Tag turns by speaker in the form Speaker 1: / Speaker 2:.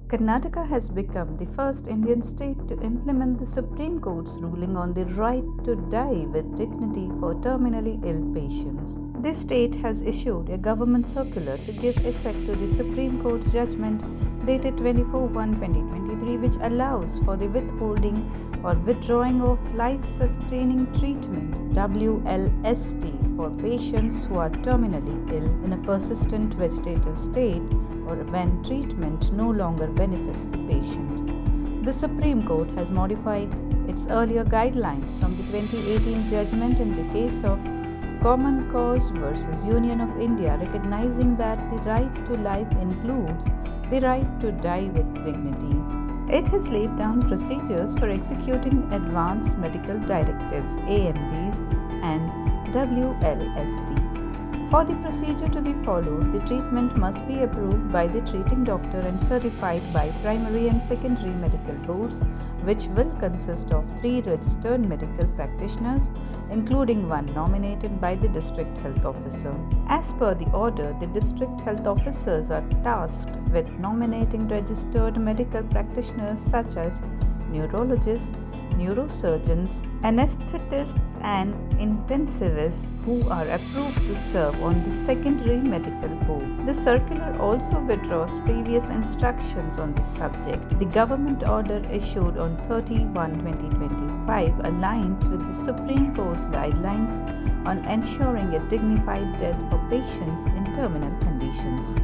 Speaker 1: Karnataka has become the first Indian state to implement the Supreme Court's ruling on the right to die with dignity for terminally ill patients. This state has issued a government circular to give effect to the Supreme Court's judgment dated 24/1/2023, which allows for the withholding or withdrawing of life-sustaining treatment (WLST) for patients who are terminally ill in a persistent vegetative state or when treatment no longer benefits the patient. The Supreme Court has modified its earlier guidelines from the 2018 judgment in the case of Common Cause versus Union of India, recognizing that the right to life includes the right to die with dignity. It has laid down procedures for executing advanced medical directives (AMDs) and WLST. For the procedure to be followed, the treatment must be approved by the treating doctor and certified by primary and secondary medical boards, which will consist of 3 registered medical practitioners, including one nominated by the district health officer. As per the order, the district health officers are tasked with nominating registered medical practitioners such as neurologists, neurosurgeons, anesthetists, and intensivists who are approved to serve on the secondary medical board. The circular also withdraws previous instructions on the subject. The government order issued on 30/1/2025 aligns with the Supreme Court's guidelines on ensuring a dignified death for patients in terminal conditions.